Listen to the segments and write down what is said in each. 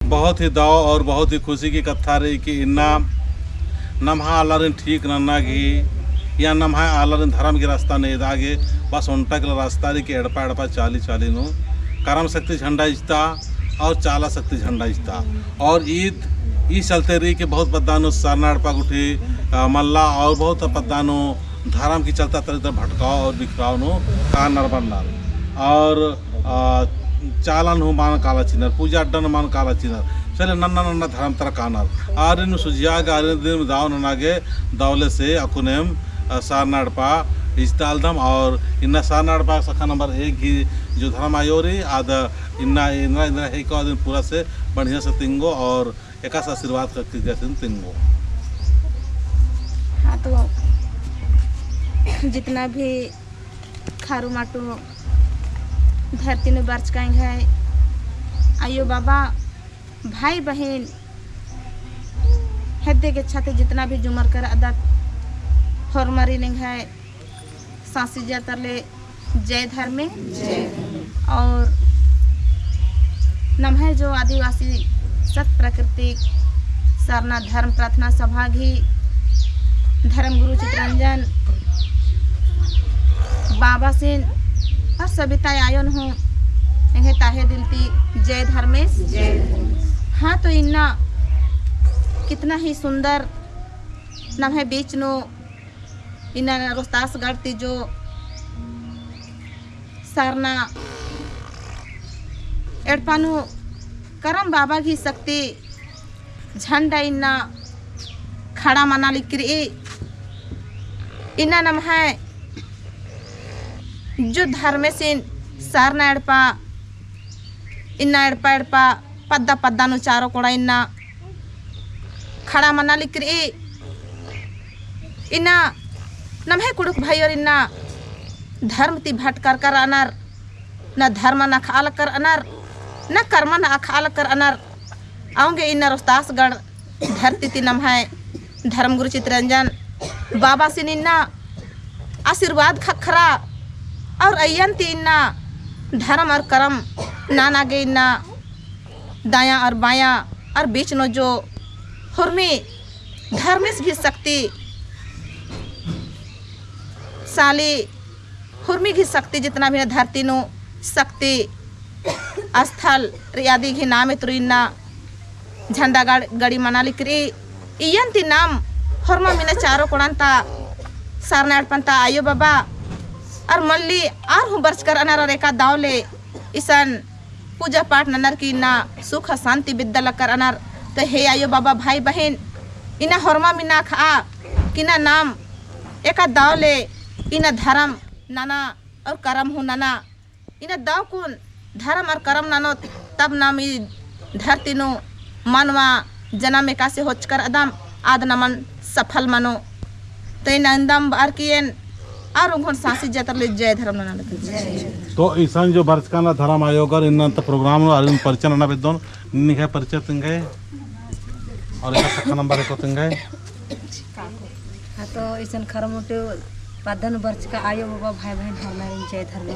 बहुत ही दाव और बहुत ही खुशी की कथा रही कि इन्ना नम्हा आलरिन ठीक नन्ना की या नम्हा आलरिन धर्म की रास्ता नहीं दागे बस उनटा के रास्ता रही कि एड़पा एड़पा चाली चाली नो करम शक्ति झंडा इस्ता और चाला शक्ति झंडा इस्ता और ईद ये चलते रही कि बहुत पदानो सरना एड़पा गुठी मल्ला और बहुत पदानो धर्म की चलता तरह भटकाओ और बिखराव नो का नरबन्नाल और चालन हो मान काला चिनर पूजा अड्डन मान काला चिनर चले नन्ना नन्ना धर्म तर कानर आरिन सुजियाग आरिन दिन दाव ननागे दावले से अकुनेम सारनाड़पा इस्तालदम और इन्ना सारनाड़पा सखा नंबर 1 ही जो धर्म आयोरी आधा इन्ना इन्ना इन्ना एक दिन पूरा से बढ़िया से तिंगो और एकास आशीर्वाद करके जैसे तिंगो। हाँ तो जितना भी खारू माटू धरती में बर्च काएंगे है आयो बाबा भाई बहन हद्दे के छाते जितना भी जुमर कर अदत हरमरी नहीं है सांसी जातरले जय धर्म में और नम है जो आदिवासी सत प्राकृतिक सरना धर्म प्रार्थना सभा घी धर्म गुरु चित्रंजन बाबा सिंह और सविता आयन हूँ इन्हें ताहे दिलती जय धर्मेश हाँ तो इन्ना कितना ही सुंदर नम है बीच नो इन्ना रोहतास गढ़ती जो सरना एड़पानु करम बाबा की शक्ति झंडा इन्ना खड़ा मना लिक्री इन्ना नम है जो धर्मे से सारना एड़पा इन्ना एड़पा एड़पा पद्दा पद्दा नु चारो कोड़ा इन्ना खड़ा मना लिक्री इन्ना नम है कुड़ुक भाई और इन्ना धर्म ती भट कर अनर न धर्म न खाल कर अनर न कर्म न अखाल कर अनर आऊँगे इन्ना रोहतासगढ़ धरती ती नम है धर्म गुरु चित्रंजन बाबा से इन्ना आशीर्वाद खखरा और अयन ती इन्ना धर्म और कर्म नाना गे इन्ना दायां और बायां और बीच नो जो हुर्मी धर्मेश भी शक्ति साली हुर्मी की शक्ति जितना भी धरती नो शक्ति स्थल रियादी घी नाम तो इन्ना झंडा गड़ी मना लिक्री इयन ती नाम हुर्मा मिने चारों कोड़ंता सारनाड़पंता आयो बाबा और मल्ली और हूँ बर्च कर अनार और एका दावले ईसन पूजा पाठ ननर की इन्ना सुख शांति विद्या लकर अनार तो हे आयो बाबा भाई बहन इना हरमा मिना खा किना नाम एका दावले इना धर्म नाना और करम हूँ नाना इना दाव कुन धर्म और करम नानो तब नाम धरती नो मनवा जन्म एका से होच कर अदम आद नमन सफल मनो तो इन अंदम बार कियन और उन्होंने सांसी जतर ले जय धर्म ना तो ईसान जो बरचकाना धर्म आयोग और इन प्रोग्राम अरुण परिचय ना बेदोन निके परिचय तिंगे और एक सखा नंबर को तिंगे हाँ तो ईसान खरमोटे पदन बर्च का आयो बाबा भाई बहन हमारे जय धर्म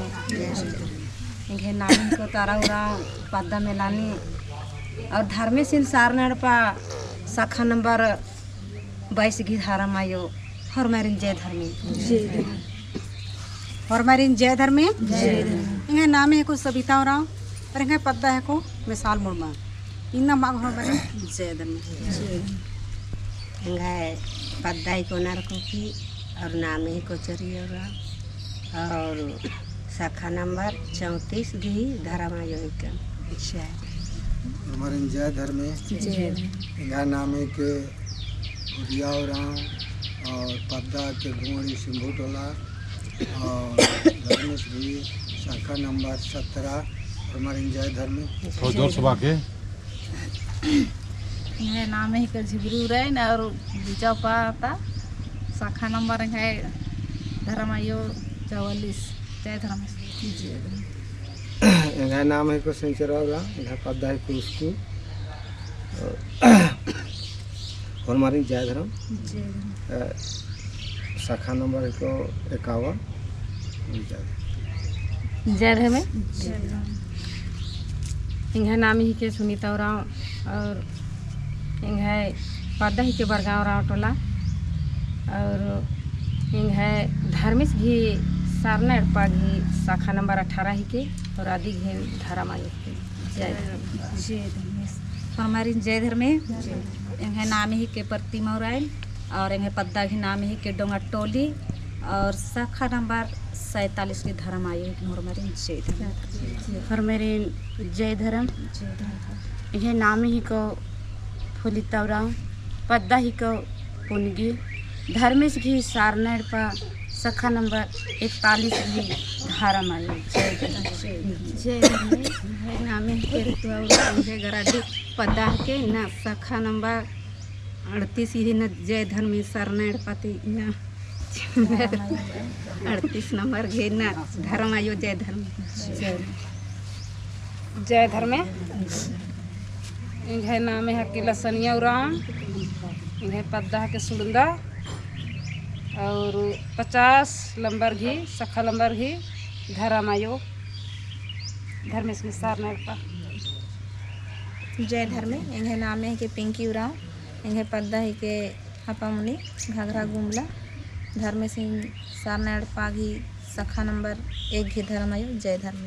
इनके नानी को तारा उरा पद्दा में लानी और धर्मे सिंह सारनाड़पा सखा नंबर 22 की धर्म आयो हरमारिन जय धर्मी हरमारिन जय धर्मी इंगे नाम है को सविता और और इंगे पद्दा है को मिसाल मुर्मा इन्ना माग हरमारिन जय धर्मी इंगे पद्दा ही को नारको की और नाम ही को चरियोगा और शाखा नंबर 34 भी धर्म आयो अच्छा हरमारिन जय धर्मी इंगा नाम है के उड़िया और पद्दा के घुमड़ी सिंभू टोला और धर्मेश भी शाखा नंबर 17 हमारे जय धर्मी तो जोर सुबह के ये नाम है के झिबरू रहे ना और बीजा पाता शाखा नंबर है धर्मायो 44 जय धर्म इनका नाम है को सेंचरा होगा इनका पद्दा है को उसको और हमारी जय धर्म शाखा नंबर को 51 जय धर्म इनका नाम ही के सुनीता और और हिंग है पद्दा ही के बरगांव राव टोला और हिंग है धर्मेश घी सारना एड़पा घी शाखा नंबर 18 ही के और आदि घी धारा मायो के जय धर्मेश हमारी जय धर्म में इन्हें नाम ही के प्रतिमा उरायल और इन्हें पद्दा घी नाम ही के डोंगा टोली और शाखा नंबर 47 की धर्म आयु हमारी जय धर्म हमारे जय धर्म यह नाम ही को फुलितवराव पद्दा ही को पुनगी धर्मेश घी सारनेड़ पर शाखा नंबर 41 भी धारा मायो जय धर्म नाम के ऋतु गराडी पद्दा के न शाखा नंबर 38 ही न जय धर्म सरनेड़ पति न 38 नंबर घे न धर्म आयो जय धर्म जय धर्मे इन्हें नाम है कि लसनिया उराम इन्हें पद्दा के सुड़ंदा और 50 नंबर घी शाखा नंबर घी धारा मायो धर्मेश में सारना जय धर्मे इन्हें नाम है कि पिंकी उराव इन्हें पद्दा ही के हपामुनि घाघरा गुमला धर्म सिंह सारना पाघी शाखा नंबर 1 घी धर्मायु जय धर्म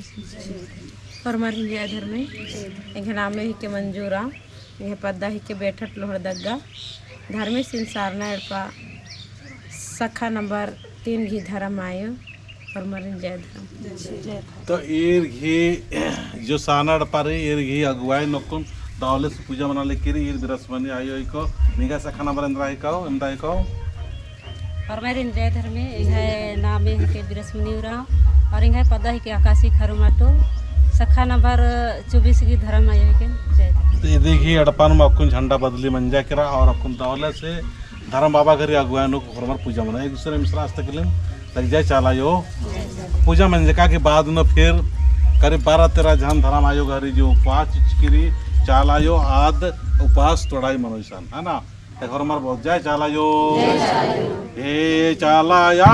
हमारी जय धर्म इन्हें नाम ही के मंजूरा यह पद्दा ही के बैठक लोहड़ दग्गा धर्मेश सिंह सारना एड़पा शाखा नंबर 3 घी धर्म आयो और मरीन जय धर्म तो एर घी जो साना पारे एर घी अगुवाई नकुन दावले से पूजा मना लेकिरी एर बिरसमनी आयो इको निगा शाखा नंबर अंदर इको एमदा इको हमारे जय धर्म यह नाम है के बिरसमनी उराव और यह पद्दा ही के आकाशी खरुमाटो शाखा नंबर 24 की धर्म आयो के जय धर्म तो ये देखिए अड़पान में अकुन झंडा बदली मंजा करा और अकुन दावले से धर्म बाबा घरी अगुवाई नो हरमर पूजा मना एक दूसरे मिश्रा हस्तकलिम लग जाए चालायो पूजा मंजका के बाद में फिर करीब 12-13 जन धर्म आयो घरी जो उपवास चिचकिरी चालायो आद उपवास तोड़ाई मनोसान है ना एक हरमर बहुत जाए चालायो हे चालायो